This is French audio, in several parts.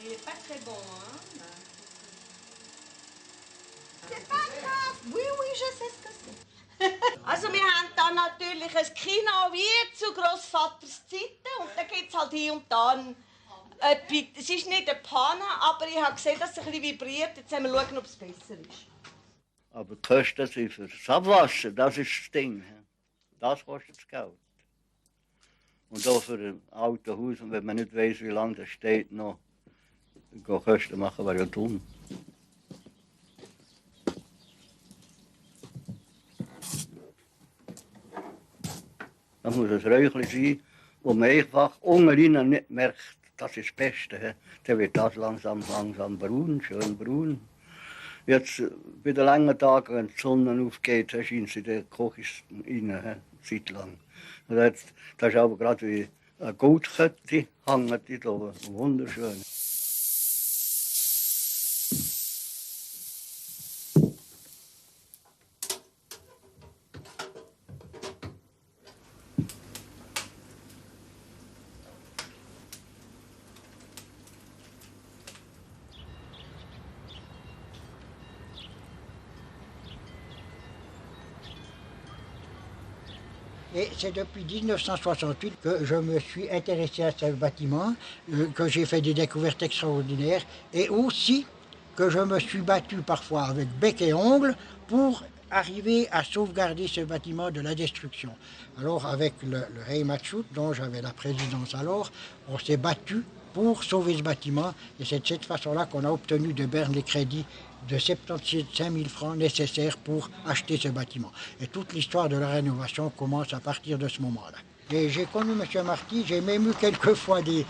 Il n'est pas très bon, hein? C'est pas grave. Oui, je sais ce que c'est. Also wir haben da natürlich ein Kino wie zu Großvaters Zeiten und dann gibt es halt hier und da es ist nicht eine Panne, aber ich habe gesehen, dass es ein bisschen vibriert. Jetzt haben wir schauen, ob es besser ist. Aber die Kosten sind für das Abwaschen, das ist das Ding. Das kostet das Geld. Und auch für ein altes Haus, und wenn man nicht weiß, wie lange das steht, noch Kosten machen, wäre ja dumm. Das muss ein Räuchchen sein, wo man einfach unten nicht merkt, das ist das Beste. Dann wird das langsam braun, schön braun. Jetzt bei den langen Tagen, wenn die Sonne aufgeht, scheint sie in den Kochis rein, Zeit lang. Das ist aber gerade wie eine Goldkette, hängt die da, wunderschön. Et c'est depuis 1968 que je me suis intéressé à ce bâtiment, que j'ai fait des découvertes extraordinaires et aussi que je me suis battu parfois avec bec et ongles pour arriver à sauvegarder ce bâtiment de la destruction. Alors avec le Heimatschutz, dont j'avais la présidence alors, on s'est battu pour sauver ce bâtiment et c'est de cette façon-là qu'on a obtenu de Berne les crédits de 75 000 francs nécessaires pour acheter ce bâtiment. Et toute l'histoire de la rénovation commence à partir de ce moment-là. Et j'ai connu M. Marty, j'ai même eu quelquefois des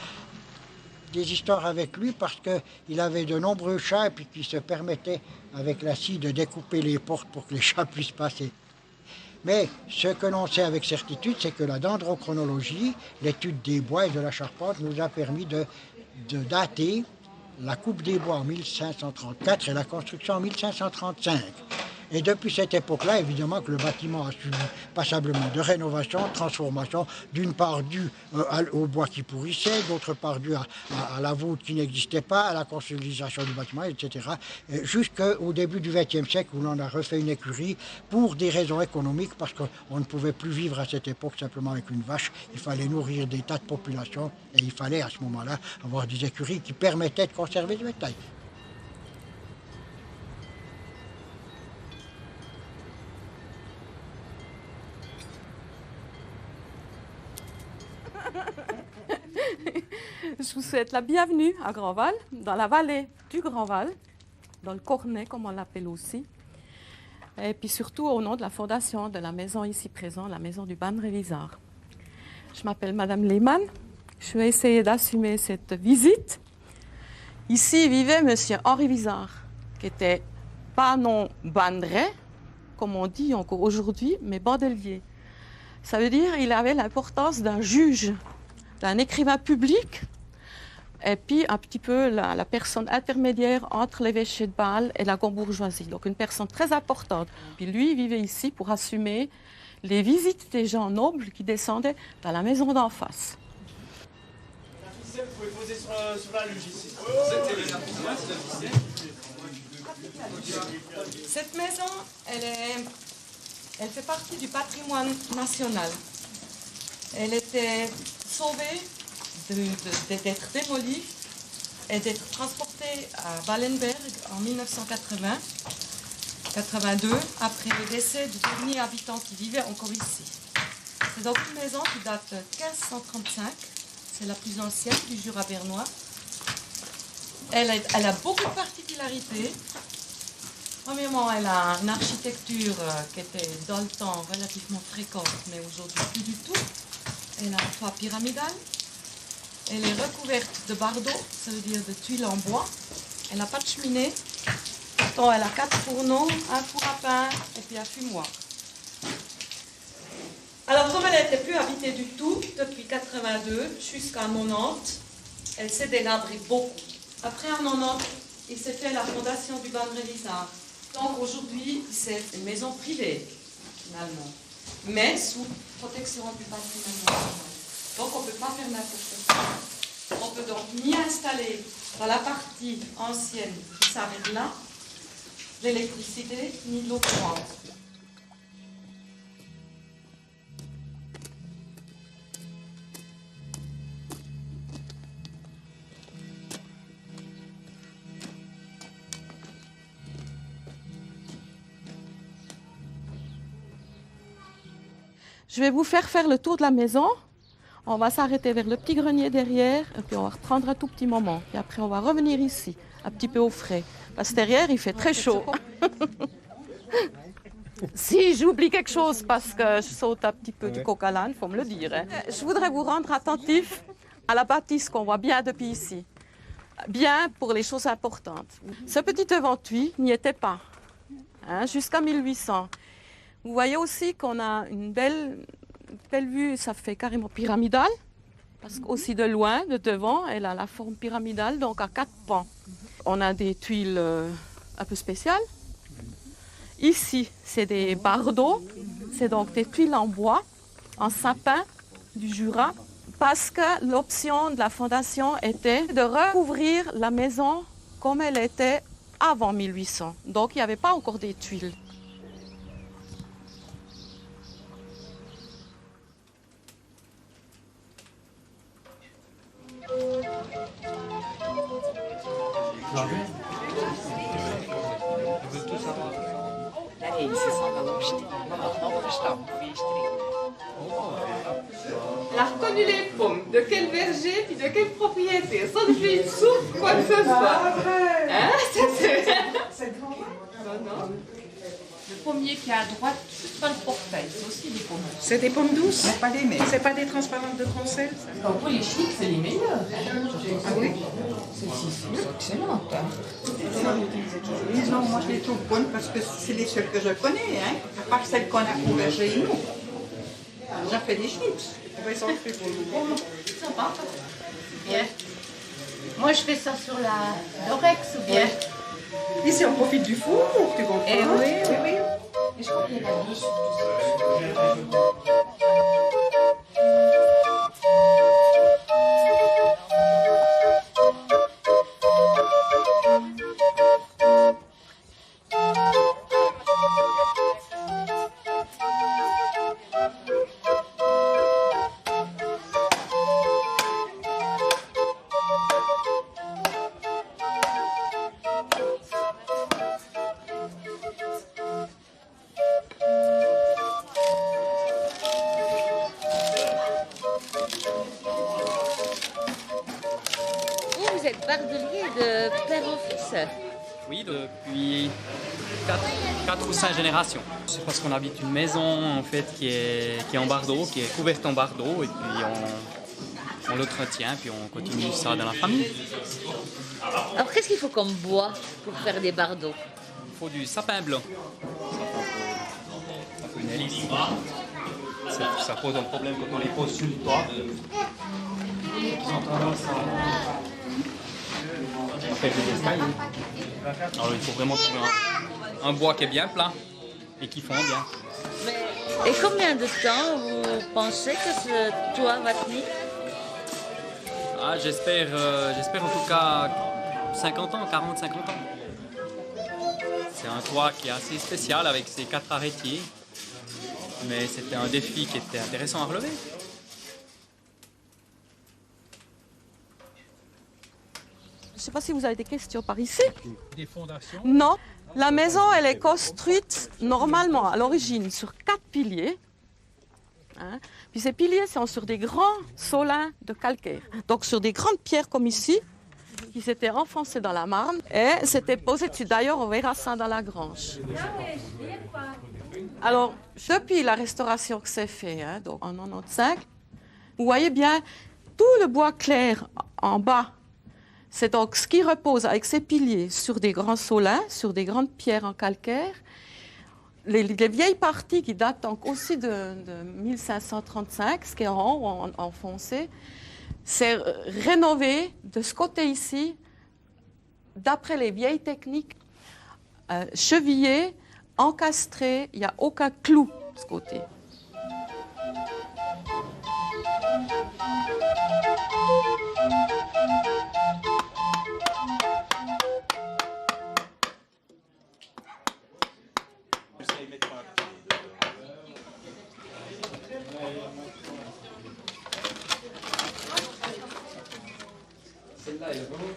histoires avec lui parce qu'il avait de nombreux chats et puis qu'il se permettait avec la scie de découper les portes pour que les chats puissent passer. Mais ce que l'on sait avec certitude, c'est que la dendrochronologie, l'étude des bois et de la charpente, nous a permis de dater la coupe des bois en 1534 et la construction en 1535. Et depuis cette époque-là, évidemment que le bâtiment a subi passablement de rénovation, de transformation, d'une part due au bois qui pourrissait, d'autre part due à la voûte qui n'existait pas, à la consolidation du bâtiment, etc. Jusqu'au début du XXe siècle où l'on a refait une écurie pour des raisons économiques, parce qu'on ne pouvait plus vivre à cette époque simplement avec une vache. Il fallait nourrir des tas de populations et il fallait à ce moment-là avoir des écuries qui permettaient de conserver le bétail. Je vous souhaite la bienvenue à Grandval, dans la vallée du Grandval, dans le Cornet, comme on l'appelle aussi. Et puis surtout au nom de la fondation de la maison ici présente, la maison du Ban Révisard. Je m'appelle Madame Lehmann. Je vais essayer d'assumer cette visite. Ici vivait Monsieur Henri Visard, qui était pas non bandré, comme on dit encore aujourd'hui, mais bandelier. Ça veut dire qu'il avait l'importance d'un juge, d'un écrivain public, et puis un petit peu la personne intermédiaire entre l'évêché de Bâle et la grande bourgeoisie. Donc une personne très importante. Puis lui, il vivait ici pour assumer les visites des gens nobles qui descendaient dans la maison d'en face. Vous pouvez poser sur la luge ici. Cette maison, elle fait partie du patrimoine national. Elle était sauvée d'être démolie et d'être transportée à Ballenberg en 1982, après le décès du dernier habitant qui vivait encore ici. C'est donc une maison qui date de 1535. C'est la plus ancienne du Jura bernois. Elle a beaucoup de particularités. Premièrement, elle a une architecture qui était dans le temps relativement fréquente, mais aujourd'hui plus du tout. Elle a un toit pyramidal. Elle est recouverte de bardeaux, ça veut dire de tuiles en bois. Elle n'a pas de cheminée. Pourtant, elle a 4 fourneaux, un four à pain et puis un fumoir. Alors, comme elle n'était plus habitée du tout, depuis 82 jusqu'à 90, elle s'est délabrée beaucoup. Après 90, il s'est fait la fondation du Ban Révisard. Donc aujourd'hui, c'est une maison privée, finalement, mais sous protection du patrimoine national. Donc on ne peut pas faire n'importe quoi. On peut donc ni installer dans la partie ancienne qui s'arrête là, l'électricité ni l'eau courante. Je vais vous faire le tour de la maison. On va s'arrêter vers le petit grenier derrière, et puis on va reprendre un tout petit moment. Puis après, on va revenir ici, un petit peu au frais. Parce que derrière, il fait très chaud. Si j'oublie quelque chose parce que je saute un petit peu du coq à l'âne, il faut me le dire. Hein. Je voudrais vous rendre attentif à la bâtisse qu'on voit bien depuis ici. Bien pour les choses importantes. Ce petit éventuis n'y était pas, hein, jusqu'à 1800. Vous voyez aussi qu'on a une belle vue, ça fait carrément pyramidal, parce qu'aussi de loin, de devant, elle a la forme pyramidale, donc à 4 pans. On a des tuiles un peu spéciales. Ici, c'est des bardeaux, c'est donc des tuiles en bois, en sapin du Jura, parce que l'option de la fondation était de recouvrir la maison comme elle était avant 1800. Donc il n'y avait pas encore des tuiles. Elle a reconnu les pommes, de quel verger puis de quelle propriété, sans que je lui souffle quoi que ce soit. Hein? C'est grand. Non. Le pommier qui est à droite, pas le portail, c'est aussi des pommes. C'est des pommes douces, mais pas des mets. C'est pas des transparentes de Concel, ça. Oh, pour les chics, c'est les meilleurs. Ah oui? Celles-ci sont excellentes. Non, moi je les trouve bonnes parce que c'est les seules que je connais, hein. À part celles qu'on a au verger nous. J'en fais des chips. Ils sont très bons. Sympa. Bien. Moi, je fais ça sur l'orex ou bien. Ici, on profite du four, tu comprends? Eh oui. Et je crois qu'il y a la biche. Vous êtes bardelier de père en fils? Oui, depuis 4 ou 5 générations. C'est parce qu'on habite une maison en fait qui est en bardeau, qui est couverte en bardeau, et puis on l'entretient, puis on continue ça dans la famille. Alors, qu'est-ce qu'il faut comme bois pour faire des bardeaux? Il faut du sapin blanc. Ça fait une hélice. Ça pose un problème quand on les pose sur le toit. Ils ont tendance à faire des escaliers. Alors il faut vraiment trouver un bois qui est bien plat et qui fond bien. Et combien de temps vous pensez que ce toit va tenir? Ah, j'espère en tout cas 50 ans, 40-50 ans. C'est un toit qui est assez spécial avec ses 4 arrêtiers, mais c'était un défi qui était intéressant à relever. Je ne sais pas si vous avez des questions par ici. Des fondations. Non. La maison, elle est construite normalement à l'origine sur 4 piliers. Hein. Puis ces piliers sont sur des grands solins de calcaire. Donc sur des grandes pierres comme ici, qui s'étaient enfoncées dans la marne. Et c'était posé dessus. D'ailleurs, on verra ça dans la grange. Alors, depuis la restauration que c'est fait, hein, donc en 95, vous voyez bien tout le bois clair en bas. C'est donc ce qui repose avec ses piliers sur des grands solins, sur des grandes pierres en calcaire. Les vieilles parties qui datent donc aussi de 1535, ce qui est en haut, enfoncé, c'est rénové de ce côté ici, d'après les vieilles techniques, chevillé, encastré, il n'y a aucun clou de ce côté. ils mettent pas un pied Celle-là, elle est vraiment...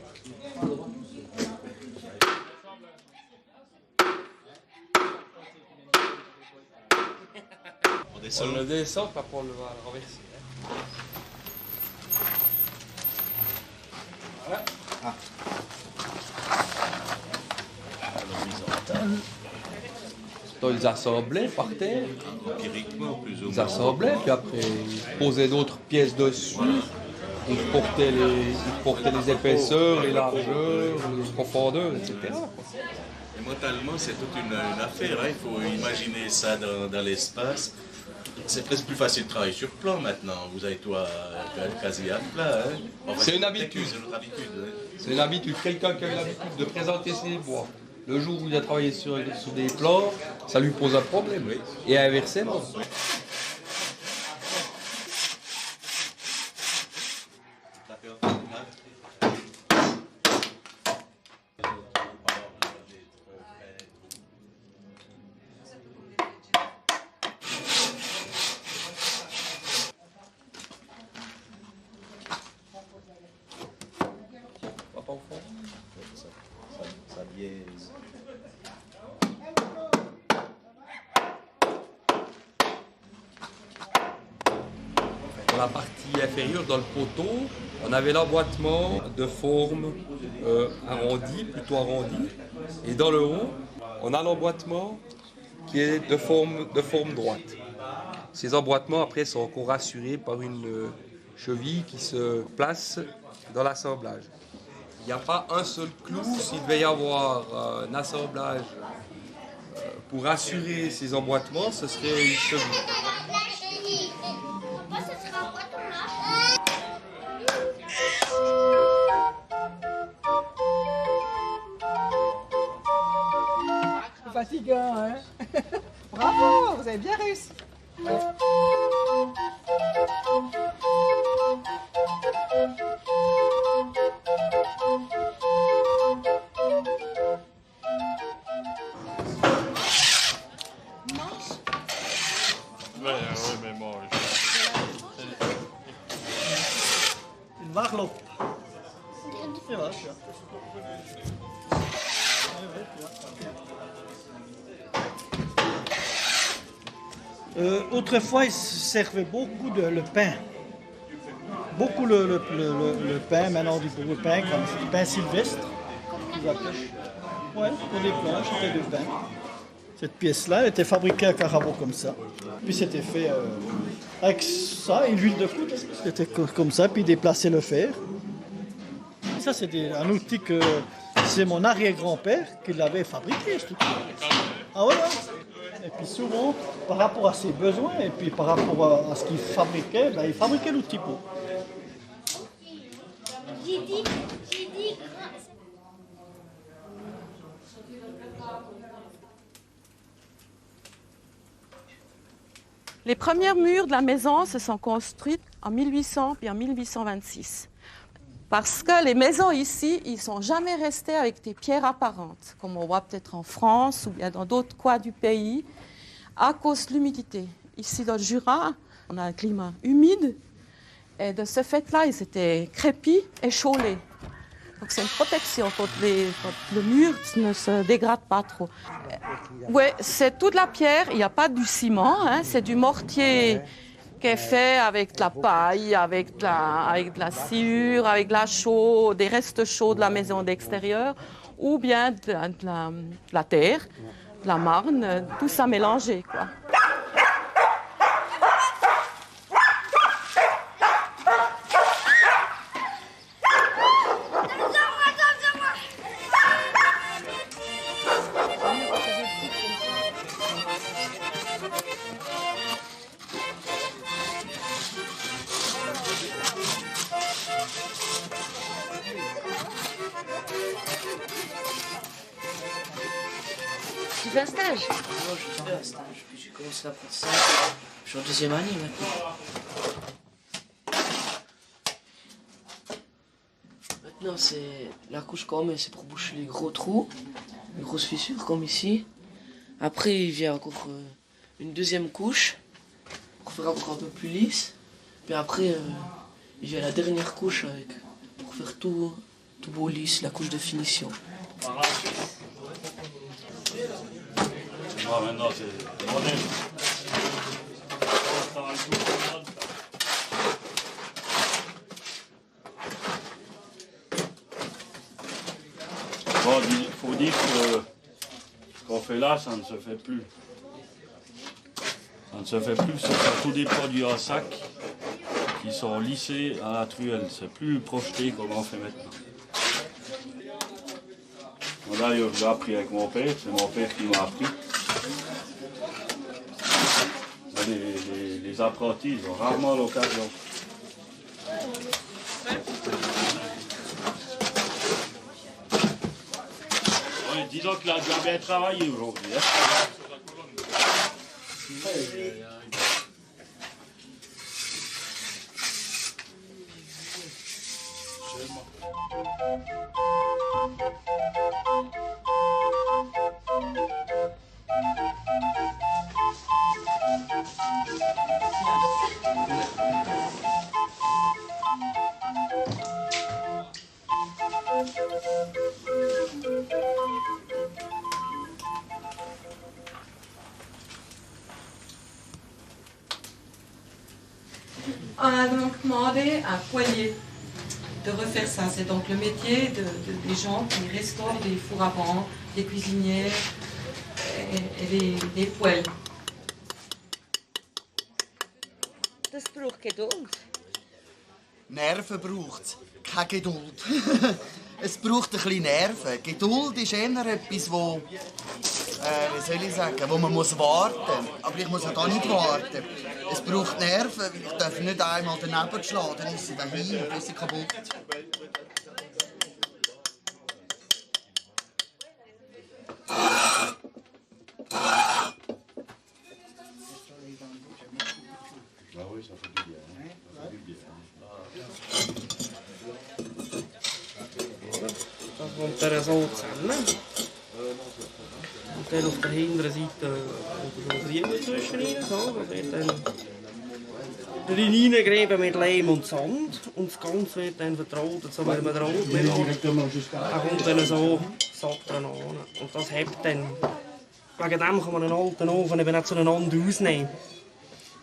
On le descend, pas pour le renverser. Voilà. Ah. Ils assemblaient par terre. Empiriquement, plus ou moins. Ils assemblaient, puis après ils posaient d'autres pièces dessus. Ils portaient les épaisseurs, les largeurs, les profondeurs, etc. Et mentalement, c'est toute une affaire. Hein. Il faut imaginer ça dans l'espace. C'est presque plus facile de travailler sur plan maintenant. Vous avez tout quasi à plat. Hein. Enfin, C'est une habitude. C'est notre habitude. Hein. C'est une habitude. Quelqu'un qui a l'habitude de présenter ses bois, le jour où il a travaillé sur des plans, ça lui pose un problème. Oui. Et inversement. Ça biaise. Dans la partie inférieure, dans le poteau, on avait l'emboîtement de forme arrondie, plutôt arrondie. Et dans le haut, on a l'emboîtement qui est de forme droite. Ces emboîtements, après, sont encore assurés par une cheville qui se place dans l'assemblage. Il n'y a pas un seul clou. S'il devait y avoir un assemblage pour assurer ces emboîtements, ce serait une cheville. C'est fatigant, hein? Bravo, vous avez bien réussi. Oui, mais mange. Une warloop. Ja, autrefois, ils servaient beaucoup le pain. Beaucoup le pain, maintenant du pain, comme le pain sylvestre. Ouais, pour des planches, c'était du pain. Cette pièce-là, elle était fabriquée à Carabo comme ça. Puis c'était fait avec ça et l'huile de coude. C'était comme ça, puis déplacer le fer. Ça, c'est un outil que c'est mon arrière-grand-père qui l'avait fabriqué. Ah ouais, ouais. Et puis souvent, par rapport à ses besoins et puis par rapport à ce qu'il fabriquait, ben, il fabriquait l'outil pour. J'ai dit. Les premiers murs de la maison se sont construits en 1800 puis en 1826. Parce que les maisons ici, ils ne sont jamais restés avec des pierres apparentes, comme on voit peut-être en France ou bien dans d'autres coins du pays, à cause de l'humidité. Ici, dans le Jura, on a un climat humide, et de ce fait-là, ils étaient crépis et chaulés. Donc c'est une protection contre le mur ne se dégrade pas trop. Oui, c'est toute la pierre, il n'y a pas du ciment, hein, c'est du mortier qui est fait avec de la paille, avec de la sciure, avec de la chaux, des restes chauds de la maison d'extérieur, ou bien de la terre, de la marne, tout ça mélangé, quoi. Tu fais un stage? Non, je fais un stage. Puis j'ai commencé l'apprentissage. Je suis en deuxième année maintenant. Maintenant, c'est la couche qu'on met, c'est pour boucher les gros trous, les grosses fissures comme ici. Après, il vient encore une deuxième couche pour faire encore un peu plus lisse. Puis après, il vient la dernière couche pour faire tout beau lisse, la couche de finition. Maintenant, c'est moderne. Bon, il faut dire que ce qu'on fait là, ça ne se fait plus. Ça ne se fait plus, c'est surtout des produits en sac qui sont lissés à la truelle. C'est plus projeté comme on fait maintenant. D'ailleurs, j'ai appris avec mon père, c'est mon père qui m'a appris. Les apprentis, ils ont rarement l'occasion. Oui, disons qu'il a déjà bien travaillé aujourd'hui. Hein. On a donc demandé à Poilier de refaire ça. C'est donc le métier des gens qui restaurent des fours à vent, des cuisinières et des poêles. Das braucht Geduld. Nerven braucht es, keine Geduld. Es braucht ein bisschen Nerven. Geduld ist eher etwas, wo, wie soll ich sagen, wo man muss warten. Aber ich muss ja da nicht warten. Es braucht Nerven, weil ich darf nicht einmal daneben schlagen, dann ist sie dahin und ist sie kaputt. Das kommt dann so zusammen. Und dann auf der hinteren Seite so Riemen zwischen rein, so. Das wird dann reingegräben mit Lehm und Sand. Und das Ganze wird dann vertraut, so wie man der Ofen hat. Da kommt dann so Sack dran an. Und das hebt dann. Wegen dem kann man einen alten Ofen eben nicht zueinander ausnehmen.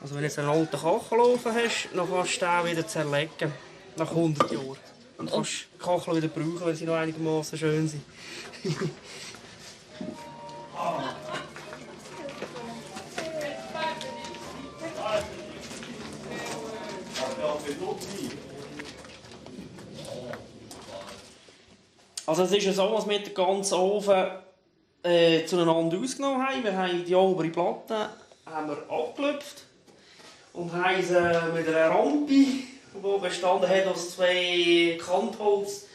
Also wenn du jetzt einen alten Kachelofen hast, dann kannst du den wieder zerlegen. Nach 100 Jahren. Und kannst die Kacheln wieder brauchen, wenn sie noch einigermaßen schön sind. Also es ist ja so, dass wir den ganzen Ofen zueinander ausgenommen haben. Wir haben die obere Platte abgelöpft und haben sie mit einer Rampe, die bestanden hat aus 2 Kantholz,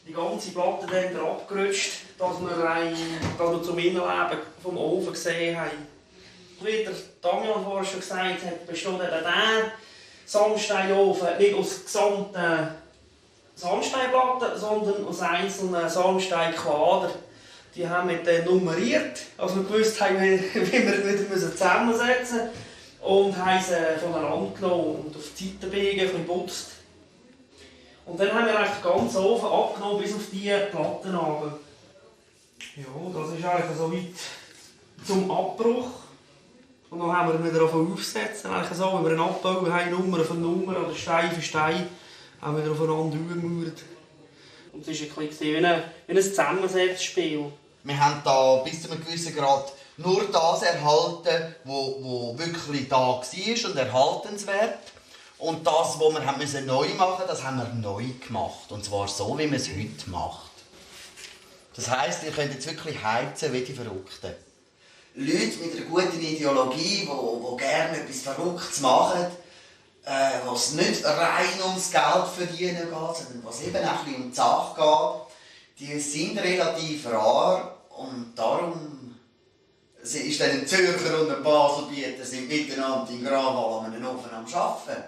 die ganze Platte dann abgerutscht, dass wir zum Innenleben vom Ofen gesehen haben. Wie der Damian vorher schon gesagt hat, besteht dieser Sandsteinofen nicht aus gesamten Sandsteinplatten, sondern aus einzelnen Sandsteinquadern. Die haben wir nummeriert, als wir gewusst haben, wie wir wieder zusammensetzen müssen. Und haben sie voneinander genommen und auf die Seite biegen, geputzt. Und dann haben wir den ganzen Ofen abgenommen bis auf diese Platten runter. Ja, das ist eigentlich so weit zum Abbruch. Und dann haben wir wieder aufsetzen. Eigentlich so, wenn wir einen Abbau haben, Nummer für Nummer oder Stein für Stein, haben wir aufeinander gemauert. Und es war ein bisschen wie ein Zusammensetzspiel. Wir haben da bis zu einem gewissen Grad nur das erhalten, was wirklich da war und erhaltenswert. Und das, was wir haben neu machen mussten, das haben wir neu gemacht. Und zwar so, wie man es heute macht. Das heisst, ihr könnt jetzt wirklich heizen wie die Verrückten. Leute mit einer guten Ideologie, die gerne etwas Verrücktes machen, was nicht rein ums Geld verdienen geht, sondern was eben auch ein bisschen um die Sache geht, die sind relativ rar und darum ist dann ein Zürcher und ein Baselbieter sind miteinander in Granwald an einem Ofen am Arbeiten.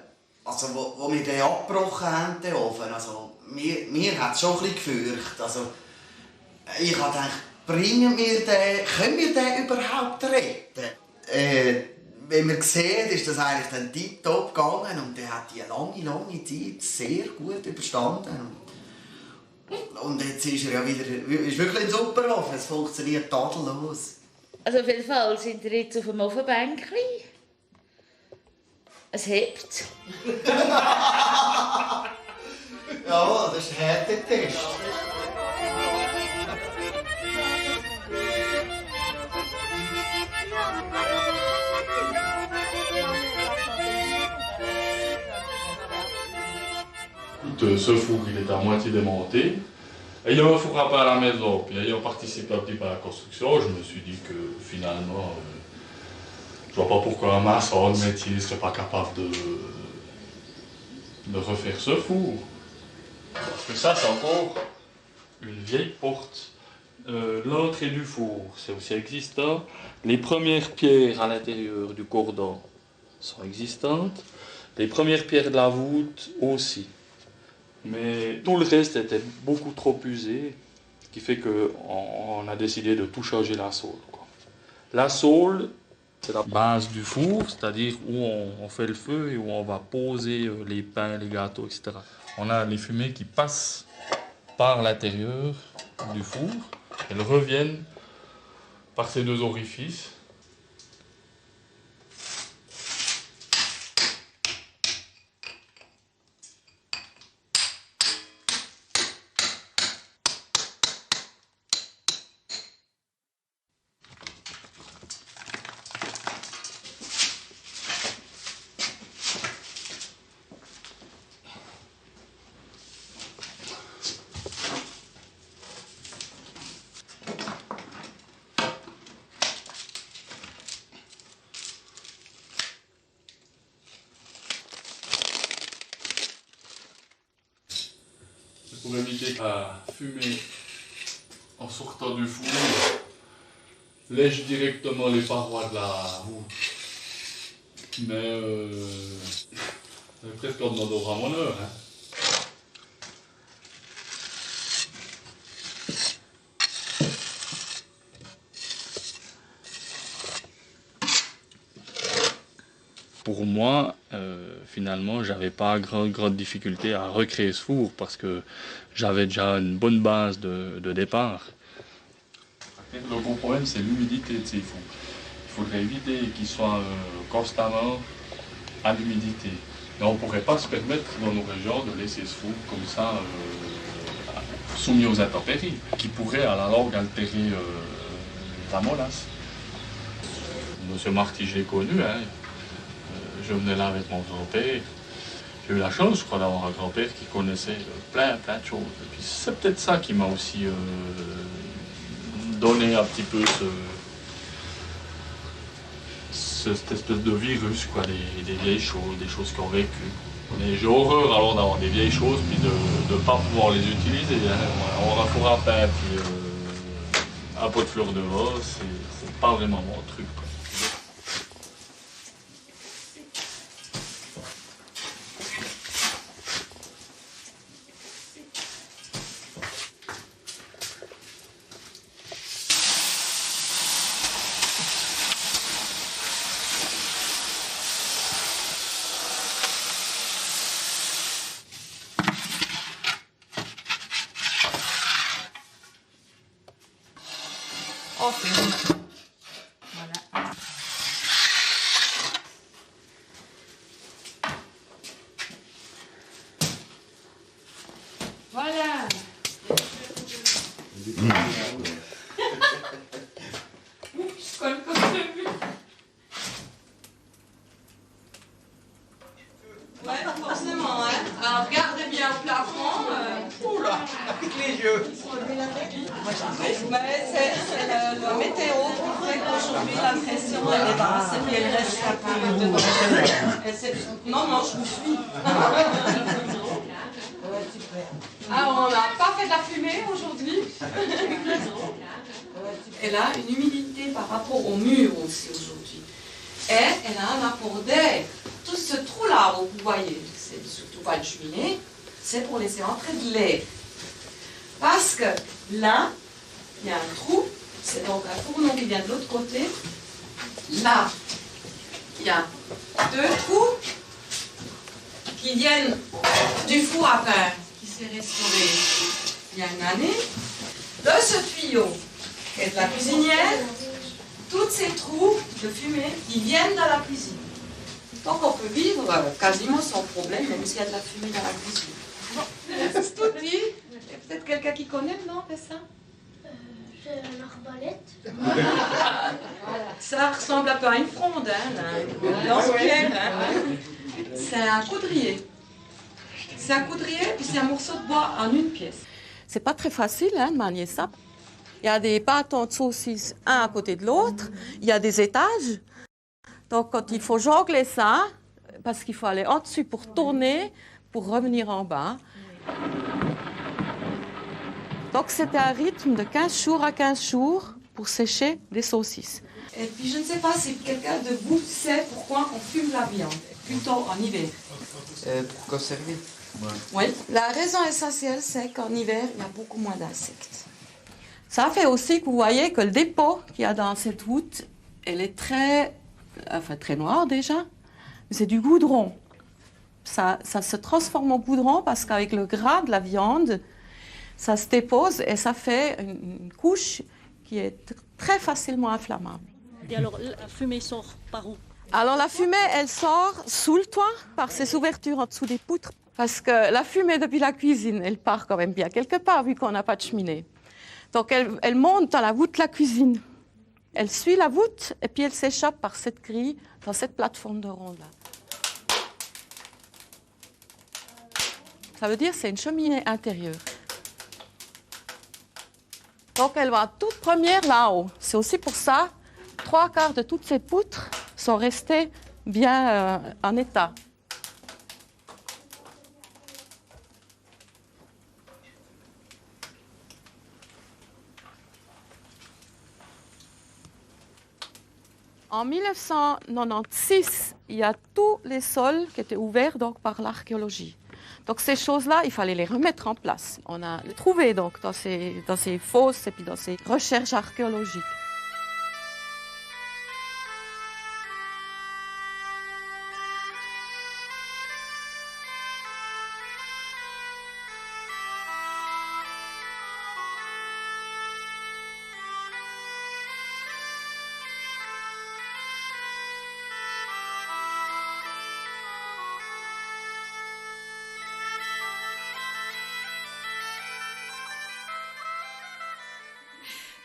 Also, wo wir den abgebrochen haben, den Ofen, also, mir hat es schon ein bisschen gefürchtet. Also, ich habe gedacht, können wir den überhaupt retten? Wenn man sieht, ist das eigentlich dann tiptop gegangen und der hat die lange Zeit sehr gut überstanden. Und jetzt ist er ja wieder, ist wirklich ein super Ofen, es funktioniert tadellos. Also auf jeden Fall sind wir jetzt auf dem Ofenbänkchen. Es hebt. Ja, das ist der Härtetest. Ce four il est à moitié démonté. Et il y a un four à pain à la maison. Puis ayant participé un petit peu à la construction, je me suis dit que finalement, je vois pas pourquoi un maçon de métier ne serait pas capable de refaire ce four. Parce que ça, c'est encore une vieille porte. L'entrée du four, c'est aussi existant. Les premières pierres à l'intérieur du cordon sont existantes. Les premières pierres de la voûte aussi. Mais tout le reste était beaucoup trop usé, ce qui fait qu'on a décidé de tout changer la saule. La saule, c'est la base du four, c'est-à-dire où on fait le feu et où on va poser les pains, les gâteaux, etc. On a les fumées qui passent par l'intérieur du four, elles reviennent par ces deux orifices. Pour éviter que la fumée, en sortant du four, lèche directement les parois de la voûte. Mais c'est presque en demandant à mon heure. Hein. Pour moi, finalement, j'avais pas grande difficulté à recréer ce four parce que j'avais déjà une bonne base de départ. Le gros problème, c'est l'humidité de ces fours. Il faudrait éviter qu'ils soient constamment à l'humidité. Mais on ne pourrait pas se permettre dans nos régions de laisser ce four comme ça, soumis aux intempéries, qui pourraient à la longue altérer la molasse. Monsieur Marty, je l'ai connu, hein. Je venais là avec mon grand-père. J'ai eu la chance, je crois, d'avoir un grand-père qui connaissait plein de choses. Et puis c'est peut-être ça qui m'a aussi donné un petit peu cette espèce de virus, quoi, des vieilles choses, des choses qu'on a vécues. Mais j'ai horreur alors d'avoir des vieilles choses puis de ne pas pouvoir les utiliser. Hein. Avoir un four à pain puis un pot de fleurs de veau, c'est pas vraiment mon truc, quoi. Voilà. Je colle comme prévu. Ouais, forcément, hein. Alors regardez bien au plafond. Oula, avec les yeux. Mais c'est le météo qui fait qu'aujourd'hui la pression elle est basse et puis elle reste un peu dedans. Non, je vous suis. Alors, on n'a pas fait de la fumée aujourd'hui. Elle a une humidité par rapport au mur aussi aujourd'hui. Et elle a un apport d'air. Tout ce trou-là, vous voyez, c'est surtout pas une cheminée, c'est pour laisser entrer de l'air. Parce que là, il y a un trou C'est donc un fourneau qui vient de l'autre côté. Là, il y a 2 trous qui viennent du four à pain qui s'est restauré il y a une année. De ce tuyau et de la cuisinière, tous ces trous de fumée qui viennent dans la cuisine. Donc on peut vivre quasiment sans problème, même s'il y a de la fumée dans la cuisine. C'est tout dit. Il y a peut-être quelqu'un qui connaît le nom de ça? C'est une arbalète. Voilà. Ça ressemble un peu à une fronde, une lance-pierre. C'est un coudrier. C'est un coudrier, puis c'est un morceau de bois en une pièce. C'est pas très facile de manier ça. Il y a des bâtons de saucisse, un à côté de l'autre. Il y a des étages. Donc, quand il faut jongler ça, parce qu'il faut aller en dessus pour tourner, pour revenir en bas. Donc, c'était un rythme de 15 jours à 15 jours pour sécher des saucisses. Et puis, je ne sais pas si quelqu'un de vous sait pourquoi on fume la viande, plutôt en hiver. Pour conserver. Oui, la raison essentielle, c'est qu'en hiver, il y a beaucoup moins d'insectes. Ça fait aussi que vous voyez que le dépôt qu'il y a dans cette voûte, elle est très noire déjà. C'est du goudron. Ça se transforme en goudron parce qu'avec le gras de la viande, ça se dépose et ça fait une couche qui est très facilement inflammable. Et alors, la fumée sort par où? Alors la fumée, elle sort sous le toit, par ces ouvertures en dessous des poutres. Parce que la fumée depuis la cuisine, elle part quand même bien quelque part, vu qu'on n'a pas de cheminée. Donc elle monte dans la voûte de la cuisine. Elle suit la voûte et puis elle s'échappe par cette grille dans cette plateforme de ronde-là. Ça veut dire que c'est une cheminée intérieure. Donc elle va toute première là-haut. C'est aussi pour ça, 3/4 de toutes ces poutres sont restées bien en état. En 1996, il y a tous les sols qui étaient ouverts donc, par l'archéologie. Donc ces choses-là, il fallait les remettre en place. On a les trouvé donc, dans ces fosses et puis dans ces recherches archéologiques.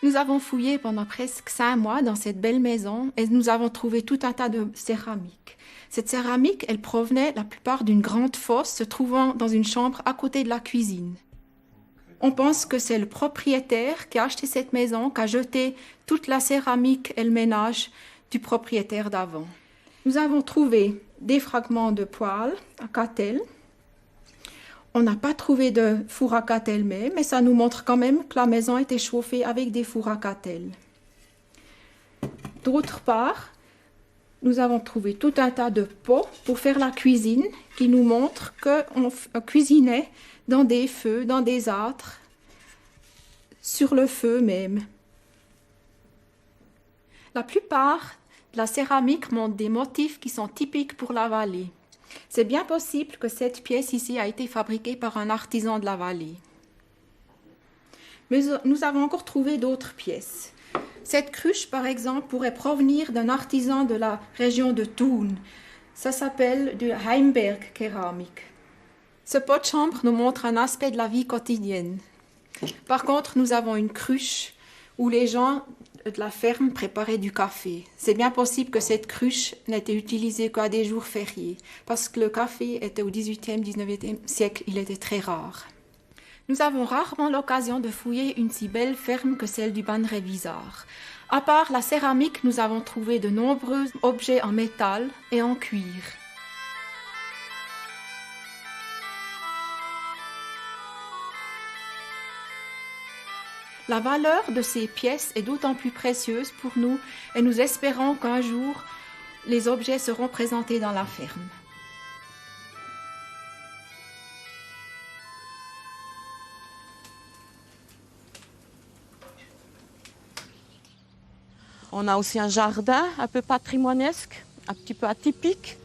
Nous avons fouillé pendant presque 5 mois dans cette belle maison et nous avons trouvé tout un tas de céramique. Cette céramique, elle provenait la plupart d'une grande fosse se trouvant dans une chambre à côté de la cuisine. On pense que c'est le propriétaire qui a acheté cette maison, qui a jeté toute la céramique et le ménage du propriétaire d'avant. Nous avons trouvé des fragments de poêle à Catel. On n'a pas trouvé de four à Catel, mais ça nous montre quand même que la maison était chauffée avec des fours à Catel. D'autre part, nous avons trouvé tout un tas de pots pour faire la cuisine qui nous montrent qu'on cuisinait dans des feux, dans des âtres, sur le feu même. La plupart de la céramique montre des motifs qui sont typiques pour la vallée. C'est bien possible que cette pièce ici a été fabriquée par un artisan de la vallée. Mais nous avons encore trouvé d'autres pièces. Cette cruche, par exemple, pourrait provenir d'un artisan de la région de Thun. Ça s'appelle du Heimberg-Kéramik. Ce pot de chambre nous montre un aspect de la vie quotidienne. Par contre, nous avons une cruche où les gens de la ferme préparaient du café. C'est bien possible que cette cruche n'était utilisée qu'à des jours fériés, parce que le café était au XVIIIe, XIXe siècle, il était très rare. Nous avons rarement l'occasion de fouiller une si belle ferme que celle du Banrevisar. À part la céramique, nous avons trouvé de nombreux objets en métal et en cuir. La valeur de ces pièces est d'autant plus précieuse pour nous et nous espérons qu'un jour, les objets seront présentés dans la ferme. On a aussi un jardin un peu patrimoniesque, un petit peu atypique.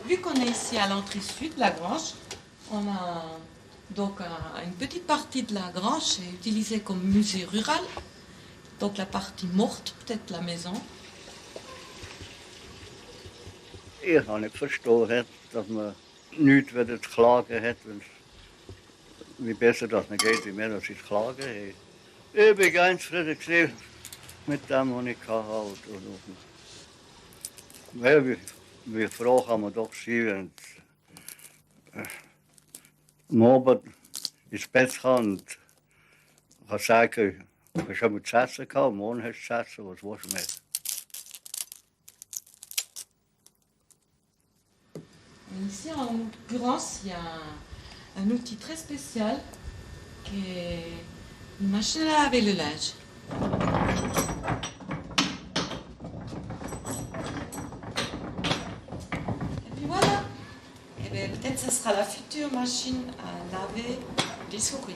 Vu qu'on est ici à l'entrée sud de la grange, on a donc une petite partie de la grange est utilisée comme musée rural. Donc la partie morte, peut-être la maison. Ich habe nicht verstanden, dass man nichts zu klagen hat. Wie besser das nicht geht, wie mehr das ich klagen habe. Ich bin ganz zufrieden mit dem, was ich hatte. Weil wie froh kann man doch sein, wenn am Abend ins Bett kann und kann sagen, du hast schon zu essen gehabt, morgen hast du zu essen, was willst du mehr? Ici, en l'occurrence, il y a un outil très spécial qui est une machine à laver le linge. Et puis voilà. Et bien, peut-être que ce sera la future machine à laver des sourires.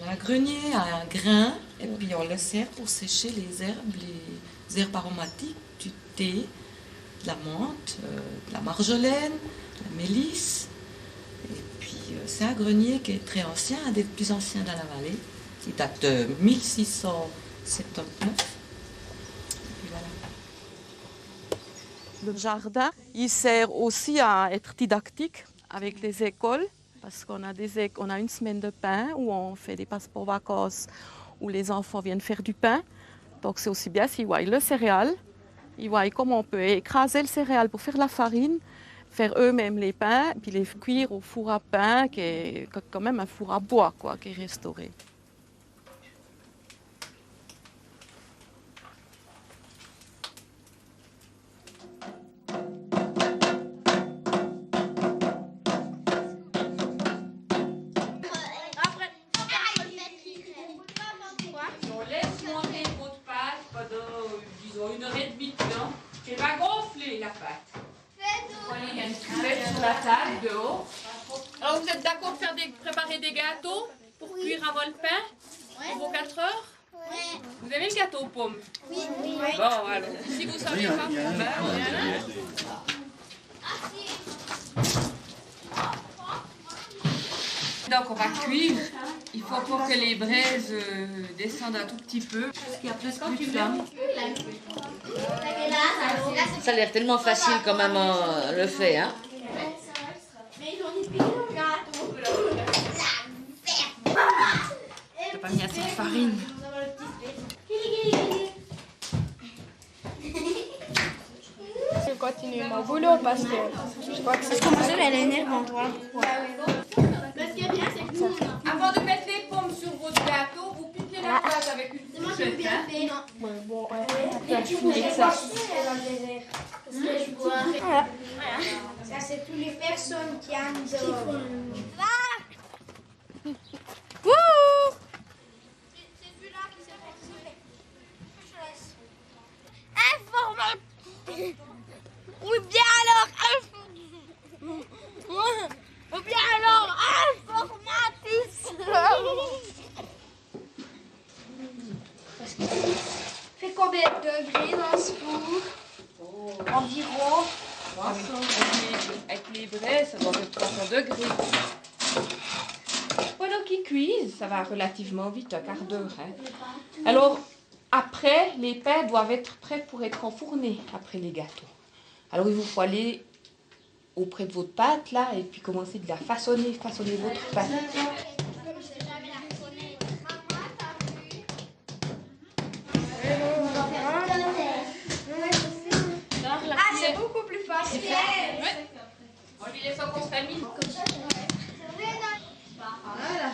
Un grenier à un grain, et puis on le sert pour sécher les herbes aromatiques, du thé, de la menthe, de la marjolaine, de la mélisse. Et puis c'est un grenier qui est très ancien, un des plus anciens dans la vallée, qui date de 1679. Et puis voilà. Le jardin, il sert aussi à être didactique avec les écoles. Parce qu'on a une semaine de pain où on fait des passeports vacances où les enfants viennent faire du pain. Donc c'est aussi bien s'ils voient le céréal, ils voient comment on peut écraser le céréal pour faire la farine, faire eux-mêmes les pains, puis les cuire au four à pain, qui est quand même un four à bois, quoi, qui est restauré. Une heure et demie de temps. Elle va gonfler la pâte. Voilà, il y a une cuvette sur la table dehors. Alors vous êtes d'accord de préparer des gâteaux pour cuire avant le pain pour vos 4 heures? Oui. Vous aimez le gâteau aux pommes? Oui. Bon, alors, si vous savez pas, donc on va cuire. Il faut pour que les braises descendent un tout petit peu. Parce qu'il y a presque plus de flamme. Ça a l'air tellement facile quand maman le fait, hein. T'as pas mis assez de farine. Je continue mon boulot parce que je crois que c'est comme ça, elle est énervante. Voilà. Ce qui est bien, c'est que avant de mettre les pommes sur votre gâteau, vous piquez la pâte avec une fourchette. C'est moi qui ai bien fait, non? Bon, Et tu vous ça. Parce que je bois. Voilà. Ça, c'est toutes les personnes qui aiment de... Wouh! C'est celui-là qui s'est fait. Informatif. Oui, bien alors. Ou bien alors informatif. Fait combien de degrés dans ce four? Environ ça doit être 300 degrés. Pendant qu'ils cuisent, ça va relativement vite, un quart d'heure. Hein. Alors, après, les pains doivent être prêts pour être enfournés, après les gâteaux. Alors, il vous faut aller auprès de votre pâte, là, et puis commencer de la façonner votre pâte. Ah, c'est beaucoup plus facile. Ouais. On lui laisse encore 5 minutes comme ça. Voilà.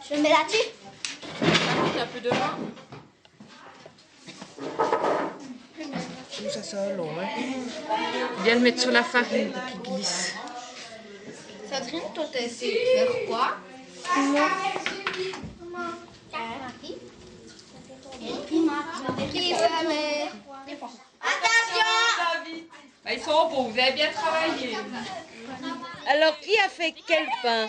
Je le mets là-dessus. Un peu de vin. Ça sent long, hein. Bien le mettre sur la farine pour qu'il glisse. Sandrine, toi, t'as essayé de faire quoi? Attention! Bah, ils sont bons, vous avez bien travaillé. Alors, qui a fait quel pain?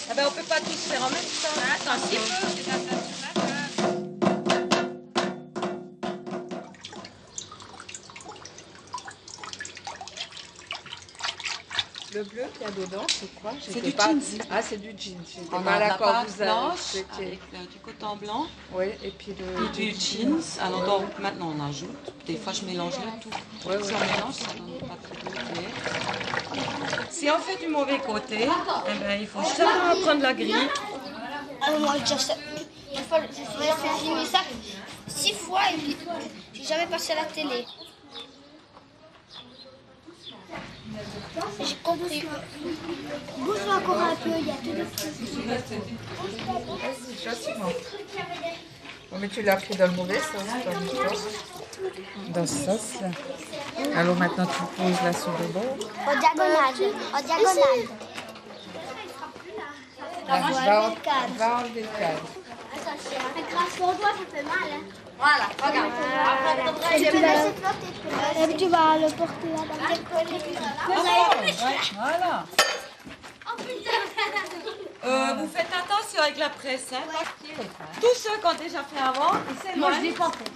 Ah ben on peut pas tous faire en même temps. Attention. Le bleu qu'il y a dedans, c'est quoi? C'est du jeans. Ah, c'est du jeans. J'étais On pas a de la d'accord, pâte vous blanche avez- avec du coton blanc. Oui, et puis du jeans. Alors donc, maintenant on ajoute. Des fois je mélange le tout. Ouais, Si ouais. on mélange, ça donne pas très bon clair. Si on fait du mauvais côté, eh ben, il faut seulement prendre la grille. Moi, une fois, j'ai fait filmer ça 6 fois et puis j'ai jamais passé à la télé. J'ai compris. Bouge encore un peu, il y a tout de Vas-y, gentiment. Bon, mais tu l'as pris dans le mauvais sens, pas le bon. Dans ce sens. Alors maintenant, tu poses là sur le bord. En diagonale. En diagonale. Là, va enlever le cadre. Grâce au doigt, ça fait mal. Hein. Voilà, regarde. Et puis tu vas le porter là. Voilà. Vous faites attention avec la presse. Hein. Tous ceux qui ont déjà fait avant, ils s'éloignent. Moi, je l'ai pas fait.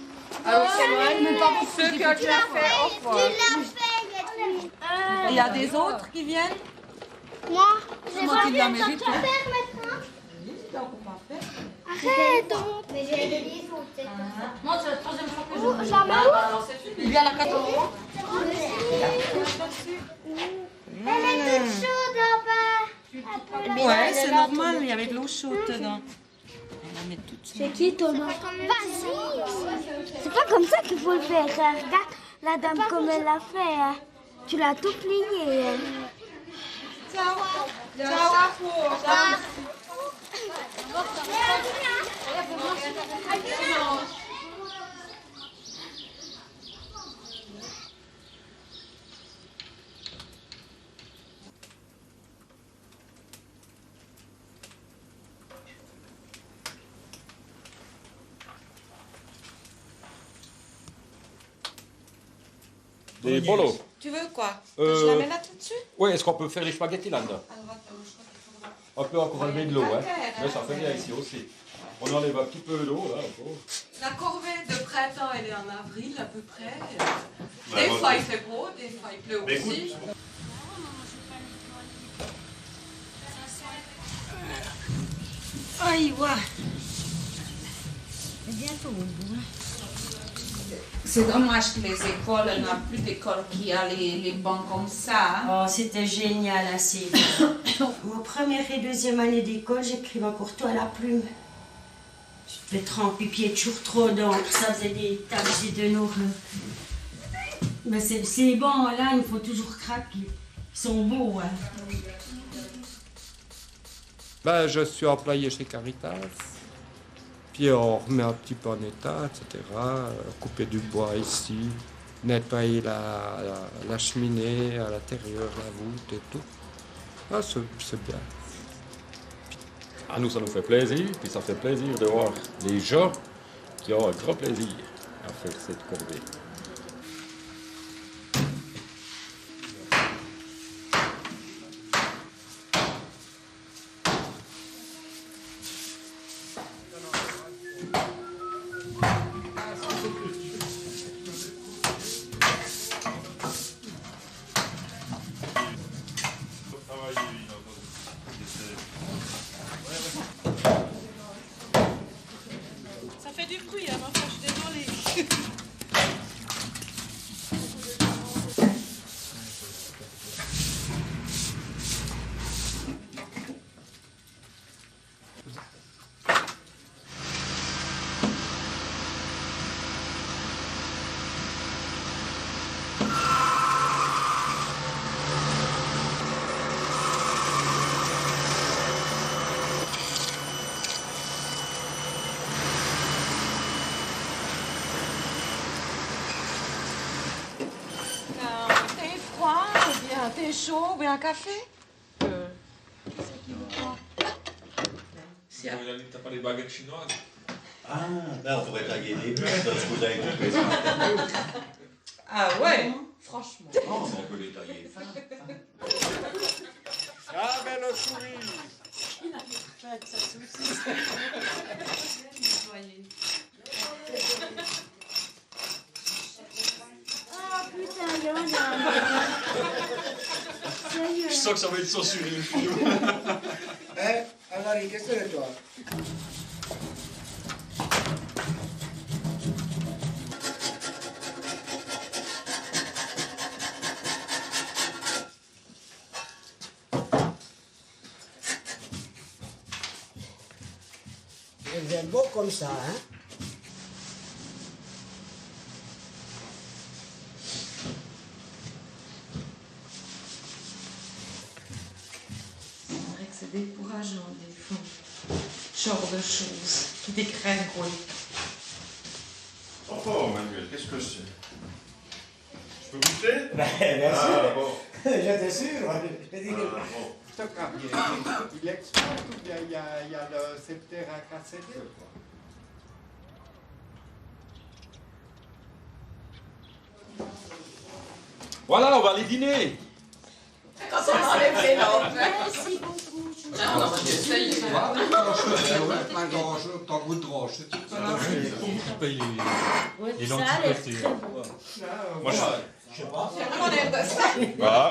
Alors, c'est loin, mais pas pour ceux qui ont déjà fait, au revoir. Il y a des autres qui viennent. Moi, j'ai pas vu faire maintenant. Arrête donc. Mais j'ai des livres. Moi, c'est la troisième fois que je Où? Jamais Il vient à la 14. Elle est toute chaude là-bas. Ouais, c'est normal, il y avait de l'eau chaude dedans. On va mettre tout ça. C'est qui Thomas? Vas-y. C'est pas comme ça qu'il faut le faire. Hein. Regarde la dame comme elle l'a fait. Hein. Tu l'as tout plié. Hein. Ciao. Des bolos. Tu veux quoi? Je la mets là tout de suite? Oui, est-ce qu'on peut faire les spaghettis là-dedans? On peut encore enlever de l'eau, hein. Mais ça fait bien ici aussi. On enlève un petit peu d'eau, là, encore. La corvée de printemps, elle est en avril à peu près. Bah, Des moi, fois il fait beau, des fois il pleut Mais aussi. écoute. Ah, il voit. C'est bientôt au bout. C'est dommage que les écoles, il n'y a plus d'écoles qui a les bancs comme ça. Oh, c'était génial, assez. Mon première et deuxième année d'école, j'écrivais encore tout à la plume. Je devais tremper, puis il y avait toujours trop d'encre, ça faisait des taches de nos. Mais ces bancs-là, ils me font toujours craquer. Ils sont beaux, hein. Ben, je suis employé chez Caritas. Puis on remet un petit peu en état, etc. Couper du bois ici, nettoyer la cheminée à l'intérieur, la voûte et tout. Ah, c'est bien. Ah, nous, ça nous fait plaisir, puis ça fait plaisir de voir les gens qui ont un grand plaisir à faire cette corvée. thé chaud ou bien un café? T'as pas les baguettes chinoises? Ah, ben on pourrait tailler des bûches dans ce que vous avez coupé ce matin. Ah ouais, franchement. Oh, on peut les tailler fin. Ah, ben le souris. Il a fait sa saucisse. Ah putain, il y en a. Je sens que ça va être censuré le film. Anari, qu'est-ce que c'est toi? Vous êtes beau comme ça, hein? C'est vrai que c'est décourageant des fois. Genre de choses qui dégringolent. Oh, Manuel, qu'est-ce que c'est? Je peux goûter? Ben, bien sûr. Bon. J'étais sûr. Je t'ai dit que... Bon. Il exploite ou bien il y a le septaire à casser? Voilà, on va aller dîner. Quand on enlève les lampes. Merci beaucoup. Ah non, j'essaye. T'en goûteras, je te dis qui paye les Ça a lentilles l'air côté. très bon. Moi, je sais pas. C'est vraiment l'air de ça. Voilà.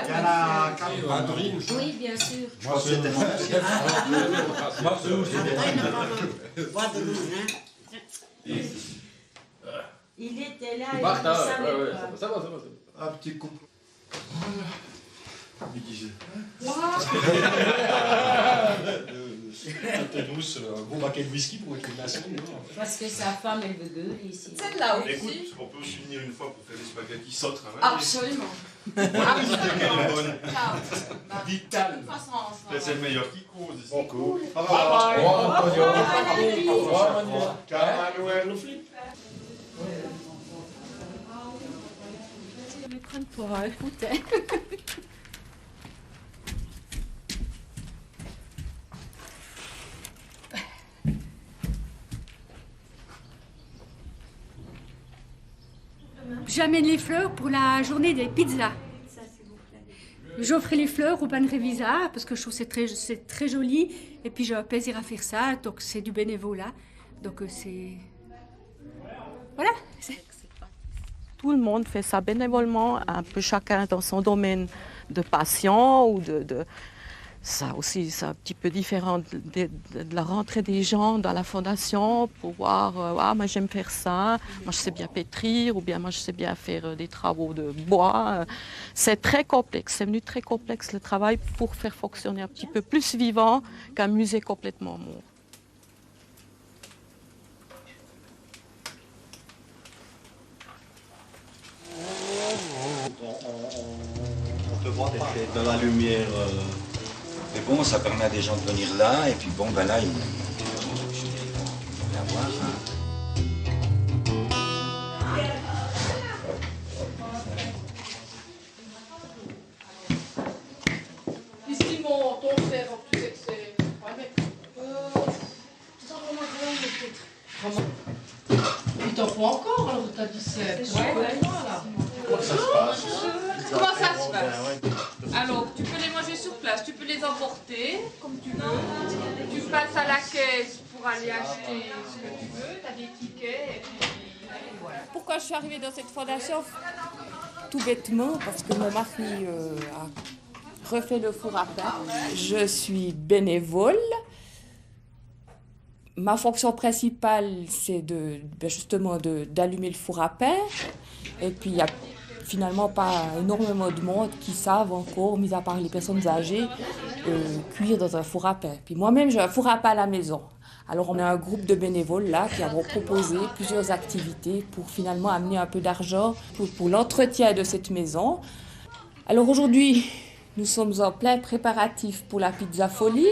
Il y en a 4. Oui, bien sûr. Je pense que c'était mon Pas de loup, hein? Il était là, il Martha, ne savait ouais, pas. ça va. Un petit coup. T'es douce, un gros paquet de whisky pour une nation. Parce que sa femme, elle veut gueuler ici. Celle-là aussi. Écoute, on peut aussi venir une fois pour faire des spaghettis sautres. Absolument. Absolument. De Vital. toute façon, on se C'est le meilleur qui cause ici. Bon cool. Bye bye. Au revoir, Manuel. Ciao, Manuel. Wir können vorher. Gute. J'amène les fleurs pour la journée des pizzas. J'offre les fleurs au Banrevisa parce que je trouve que c'est très joli et puis j'ai un plaisir à faire ça, donc c'est du bénévolat. Donc c'est... Voilà. Tout le monde fait ça bénévolement, un peu chacun dans son domaine de passion ou de... Ça aussi, c'est un petit peu différent de la rentrée des gens dans la fondation pour voir, ah, moi j'aime faire ça, moi je sais bien pétrir, ou bien moi je sais bien faire des travaux de bois. C'est très complexe, c'est venu très complexe le travail pour faire fonctionner un petit peu plus vivant qu'un musée complètement mort. On peut voir dans la lumière. Mais bon, ça permet à des gens de venir là, et puis bon, ben là, ils vont la voir. Ici, ton frère, tu sais que c'est... Ouais, mais... Ça va vraiment peut-être. Il t'en faut encore, alors t'as 17. Ouais, voilà. Comment ça se passe? Comment ça se passe? Alors, tu peux les manger sur place, tu peux les emporter comme tu veux. Tu passes à la caisse pour aller acheter ce que tu veux, tu as des tickets et puis voilà. Pourquoi je suis arrivée dans cette fondation? Tout bêtement, parce que mon mari a refait le four à pain. Je suis bénévole. Ma fonction principale, c'est justement d'allumer le four à pain. Et puis, il n'y a finalement pas énormément de monde qui savent encore, mis à part les personnes âgées, cuire dans un four à pain. Puis moi-même, j'ai un four à pain à la maison. Alors, on a un groupe de bénévoles là qui avons proposé plusieurs activités pour finalement amener un peu d'argent pour l'entretien de cette maison. Alors aujourd'hui, nous sommes en plein préparatif pour la pizza folie.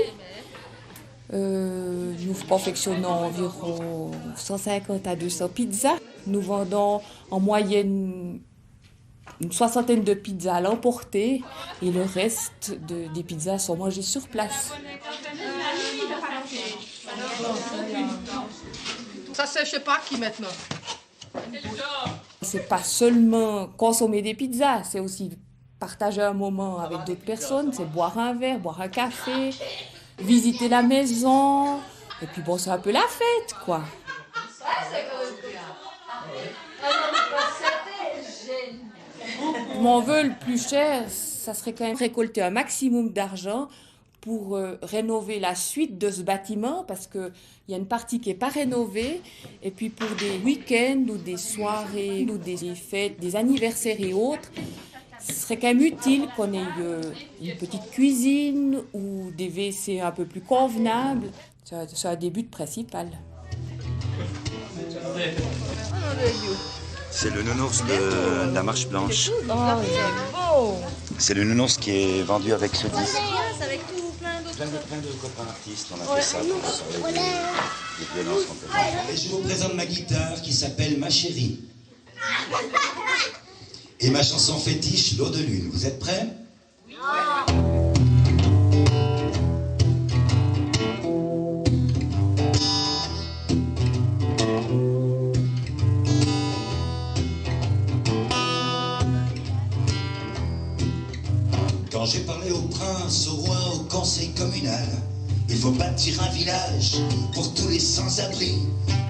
Nous confectionnons environ 150 à 200 pizzas. Nous vendons en moyenne une 60aine de pizzas à l'emporter et le reste des pizzas sont mangées sur place. Ça, c'est je sais pas qui maintenant. C'est pas seulement consommer des pizzas, c'est aussi partager un moment avec d'autres personnes, c'est boire un verre, boire un café, visiter la maison, et puis bon, c'est un peu la fête, quoi. Mon vœu le plus cher, ça serait quand même récolter un maximum d'argent pour rénover la suite de ce bâtiment, parce qu'il y a une partie qui n'est pas rénovée, et puis pour des week-ends ou des soirées ou des fêtes, des anniversaires et autres, ce serait quand même utile qu'on ait une petite cuisine ou des WC un peu plus convenables. C'est un des buts principal. C'est le nounours de la Marche Blanche. C'est le nounours qui est vendu avec ce disque. Avec tout plein de copains artistes, on a fait ça pour parler des violences contre les enfants. Et je vous présente ma guitare qui s'appelle Ma Chérie. Et ma chanson fétiche, L'eau de lune. Vous êtes prêts? Quand j'ai parlé au prince, au roi, au conseil communal, il faut bâtir un village pour tous les sans-abri,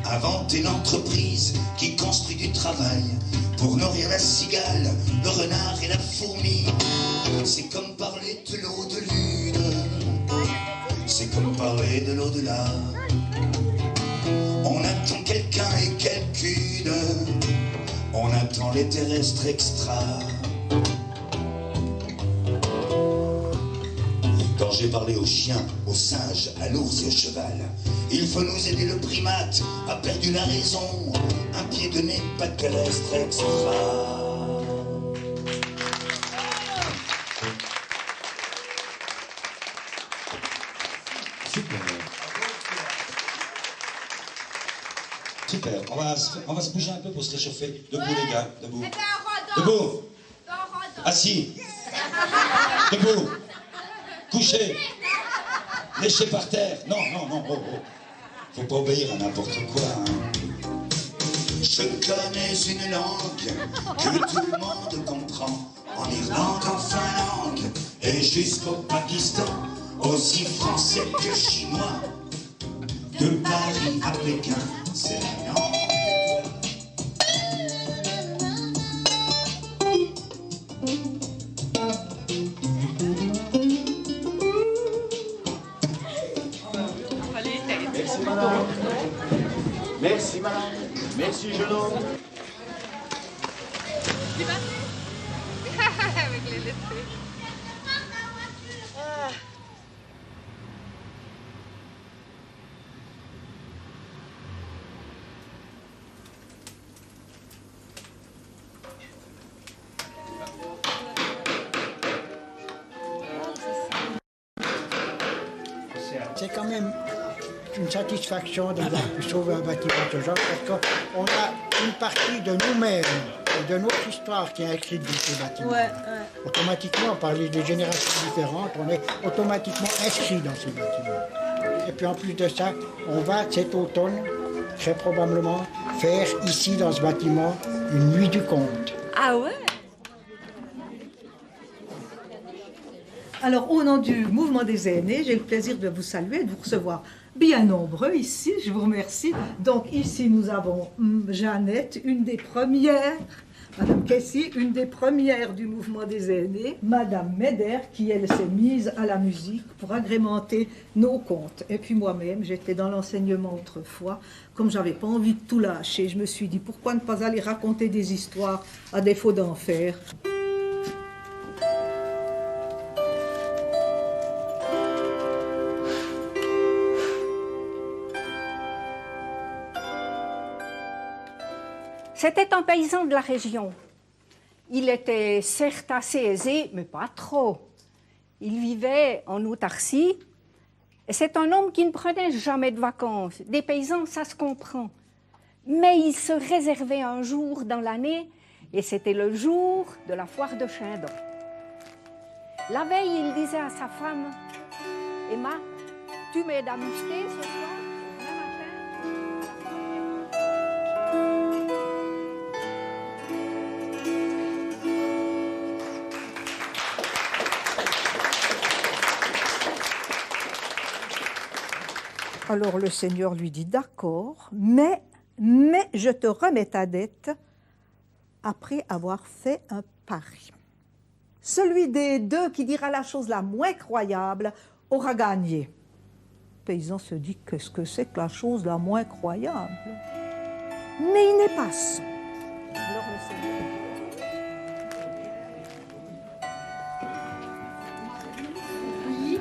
inventer une entreprise qui construit du travail pour nourrir la cigale, le renard et la fourmi. C'est comme parler de l'eau de lune, c'est comme parler de l'au-delà. On attend quelqu'un et quelqu'une, on attend les terrestres extra. Quand j'ai parlé aux chiens, aux singes, à l'ours et au cheval, il faut nous aider, le primate a perdu la raison. Un pied de nez, pas de terrestre extra. Super. Super. On va se bouger un peu pour se réchauffer. Debout les gars, debout. Debout. Assis. Debout. Couché, léché par terre. Non, oh. Faut pas obéir à n'importe quoi. Hein. Je connais une langue que tout le monde comprend. En Irlande, en Finlande et jusqu'au Pakistan. Aussi français que chinois. De Paris à Pékin, c'est la langue. Merci madame, merci jeune homme. Avec les lettrés. C'est quand même une satisfaction de sauver un bâtiment de ce genre, parce qu'on a une partie de nous-mêmes et de notre histoire qui est inscrite dans ces bâtiments. Automatiquement, par les générations différentes, on est automatiquement inscrit dans ces bâtiments. Et puis en plus de ça, on va cet automne, très probablement, faire ici dans ce bâtiment une nuit du conte. Ah ouais? Alors, au nom du mouvement des aînés, j'ai le plaisir de vous saluer et de vous recevoir bien nombreux ici. Je vous remercie. Donc, ici, nous avons Jeannette, une des premières, Madame Kessy, une des premières du mouvement des aînés, Madame Meder, qui, elle, s'est mise à la musique pour agrémenter nos contes. Et puis moi-même, j'étais dans l'enseignement autrefois. Comme j'avais pas envie de tout lâcher, je me suis dit, pourquoi ne pas aller raconter des histoires à défaut d'en faire? C'était un paysan de la région. Il était certes assez aisé, mais pas trop. Il vivait en autarcie. Et c'est un homme qui ne prenait jamais de vacances. Des paysans, ça se comprend. Mais il se réservait un jour dans l'année Et c'était le jour de la foire de Chindon. La veille, il disait à sa femme, « Emma, tu m'aides à moucheter ce soir ?» Alors le Seigneur lui dit, d'accord, mais je te remets ta dette après avoir fait un pari. Celui des deux qui dira la chose la moins croyable aura gagné. Le paysan se dit, qu'est-ce que c'est que la chose la moins croyable? Mais il n'est pas son. Alors le Seigneur dit,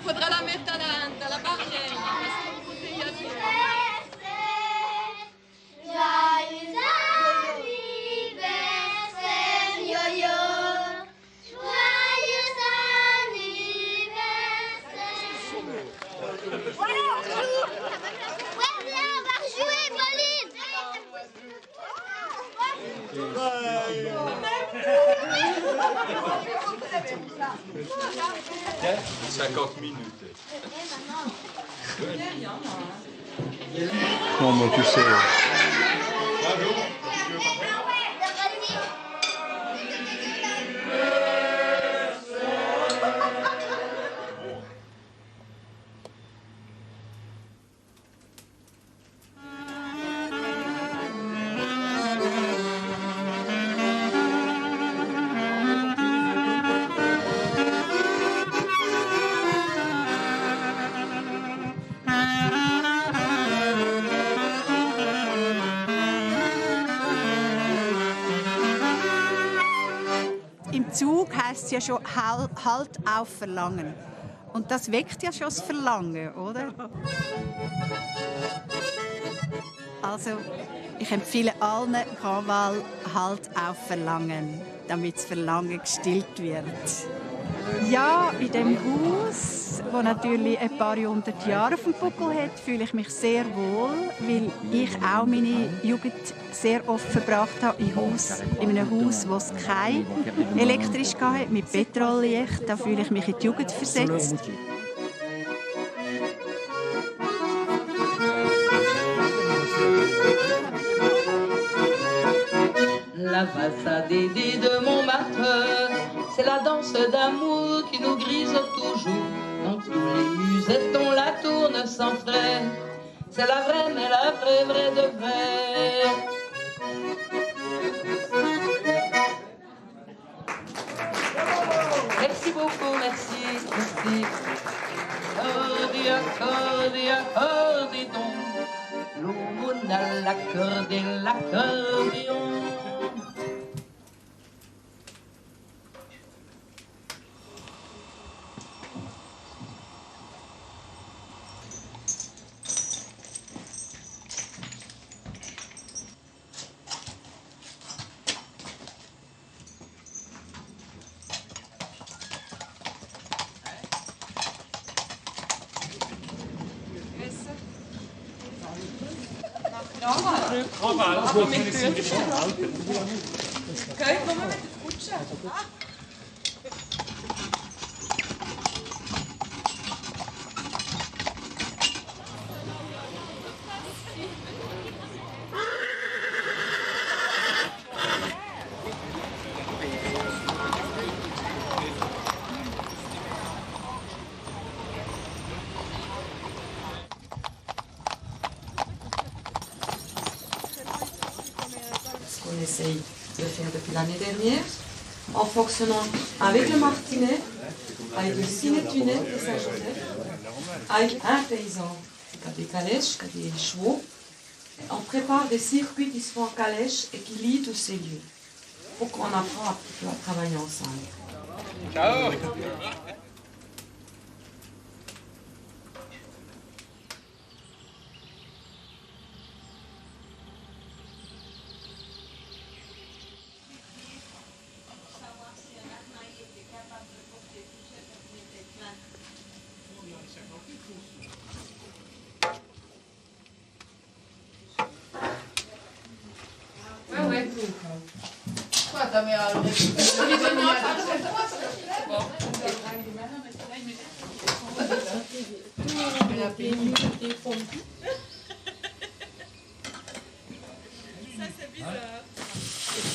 Faudra la mettre dans la barrière. Joyeux anniversaire, yo-yo. Joyeux anniversaire. Voilà, on joue. Ouais, viens, on va rejouer, Pauline. 50 minutes. Non, moi, tu sais. Im Zug heisst es ja schon Halt auf Verlangen. Und das weckt ja schon das Verlangen, oder? Also, ich empfehle allen Granval Halt auf Verlangen, damit das Verlangen gestillt wird. Ja, in dem Haus, das natürlich ein paar hundert Jahre auf dem Buckel hat, fühle ich mich sehr wohl, weil ich auch meine Jugend sehr oft verbracht habe in einem Haus, das es kein elektrisch hatte, mit Petrollicht. Da fühle ich mich in die Jugend versetzt. La façade de Montmartre, c'est la danse d'amour qui nous grise toujours. Dans tous les musettes, on la tourne sans frais. C'est la vraie, mais la vraie, vraie de vraie. Merci beaucoup, merci, merci. Accordi, accordi, accordi donc. L'aumône à l'accordéon. Aber mit Kijk, kom maar met de koetsje. On essaye de faire depuis l'année dernière, en fonctionnant avec le martinet, avec le ciné-tunet de Saint-Joseph, avec un paysan qui a des calèches, qui a des chevaux. On prépare des circuits qui se font en calèche et qui lient tous ces lieux pour qu'on apprend un petit peu à travailler ensemble. Ciao.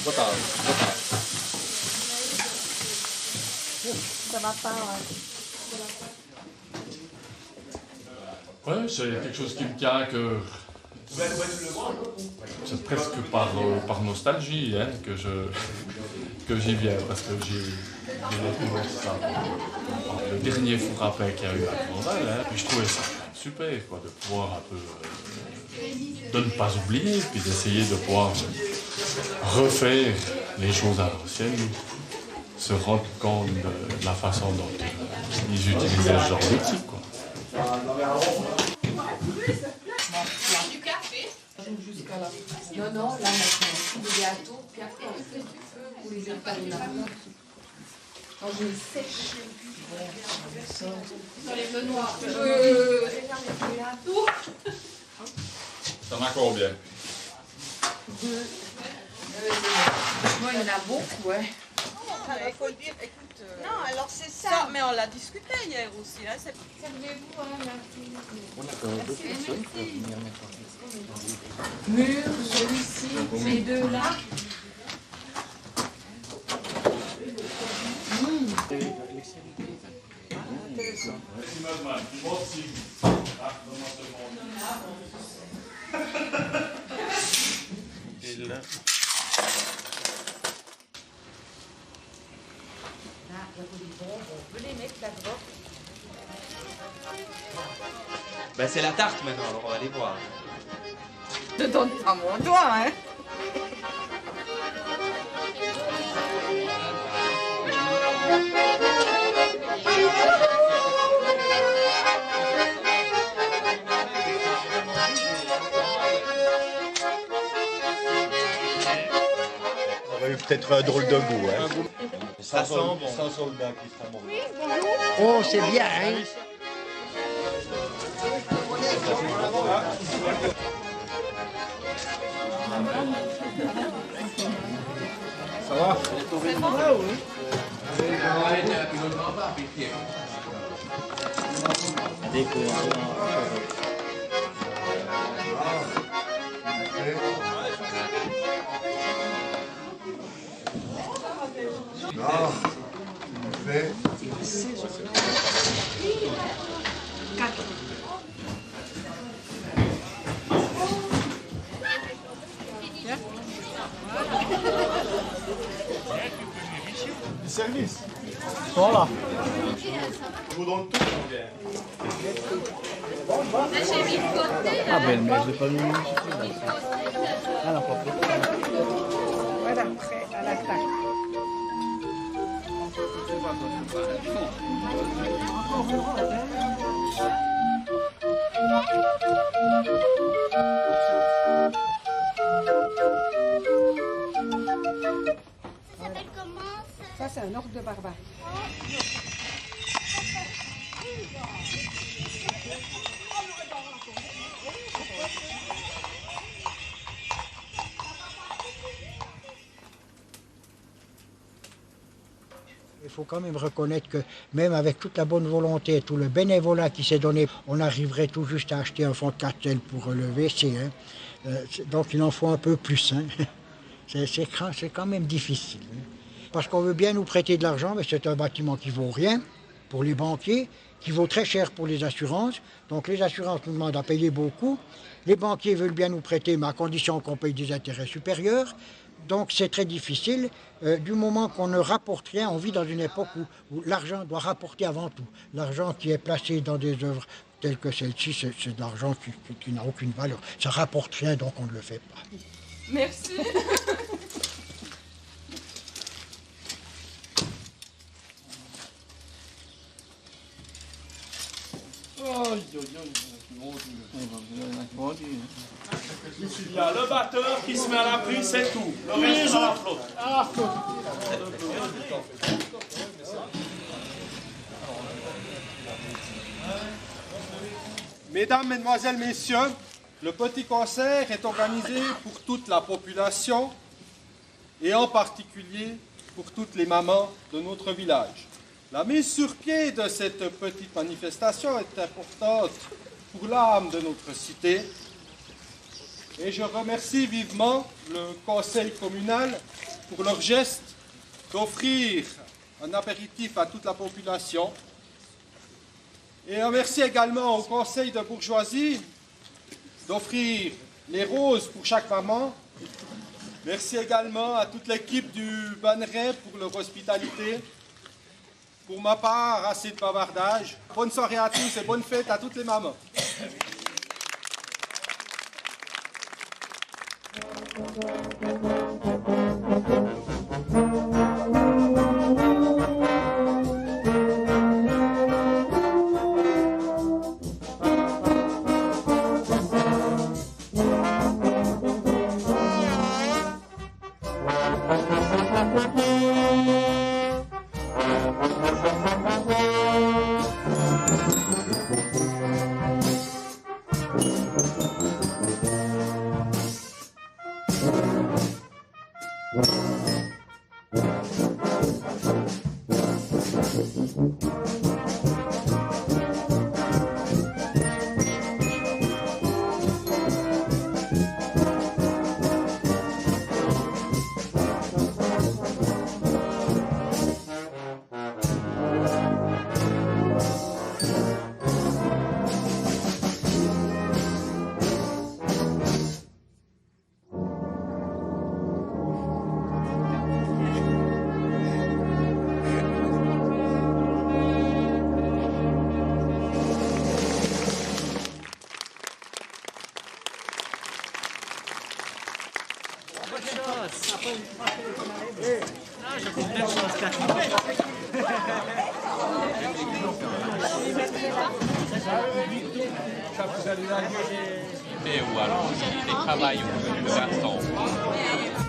Trop tard, trop tard. Ça va pas, Ouais, c'est quelque chose qui me tient à cœur. C'est presque par nostalgie hein, que j'y viens, parce que j'ai découvert ça. Le dernier four à pain qu'il y a eu à Grandval, hein, puis je trouvais ça super, quoi, de pouvoir un peu... de ne pas oublier, puis d'essayer de pouvoir refaire les choses à l'ancienne, se rendre compte de la façon dont ils utilisaient ce genre d'outils, quoi. Du café. Jusqu'à là. Non, non, là maintenant. Des gâteaux, puis après, qu'est-ce que tu fais pour les épaler là? Quand je les sèche. Dans les menoirs. T'en as combien? Deux. Moi, il y en a beaucoup, ouais. Il faut le dire, écoute. Non, alors c'est ça. Mais on l'a discuté hier aussi. Là, c'est... Servez-vous, hein, Martine. On a deux personnes qui peuvent venir mettre en Mur, celui-ci, ces deux-là. Ben c'est la tarte maintenant, alors on va aller voir. Ne donne pas mon doigt, hein. Ça aurait eu peut-être un drôle de goût, hein. Ça sent bon. Sans soldat qui sera mort. Oh, c'est bien, hein. Ça va? Du service. Voilà. Je vous donne tout, mon gars. J'ai mis de côté. Ah ben, mais je l'ai pas mis. Ah non, pas plus. Voilà, prêt à l'attaque. Ça, c'est un ordre de barbare. Il faut quand même reconnaître que même avec toute la bonne volonté et tout le bénévolat qui s'est donné, on arriverait tout juste à acheter un fond de cartel pour le WC. Hein. Donc il en faut un peu plus. Hein. C'est quand même difficile. Hein. Parce qu'on veut bien nous prêter de l'argent, mais c'est un bâtiment qui vaut rien pour les banquiers, qui vaut très cher pour les assurances. Donc les assurances nous demandent à payer beaucoup. Les banquiers veulent bien nous prêter, mais à condition qu'on paye des intérêts supérieurs. Donc c'est très difficile. Du moment qu'on ne rapporte rien, on vit dans une époque où l'argent doit rapporter avant tout. L'argent qui est placé dans des œuvres telles que celle-ci, c'est de l'argent qui n'a aucune valeur. Ça rapporte rien, donc on ne le fait pas. Merci. Il y a le batteur qui se met à la prise, c'est tout. Le reste à la flotte. Mesdames, Mesdemoiselles, Messieurs, le petit concert est organisé pour toute la population et en particulier pour toutes les mamans de notre village. La mise sur pied de cette petite manifestation est importante pour l'âme de notre cité et je remercie vivement le conseil communal pour leur geste d'offrir un apéritif à toute la population. Et un merci également au conseil de bourgeoisie d'offrir les roses pour chaque maman. Merci également à toute l'équipe du Banneret pour leur hospitalité. Pour ma part, assez de bavardage. Bonne soirée à tous et bonne fête à toutes les mamans. Ou alors il travaille au garçon.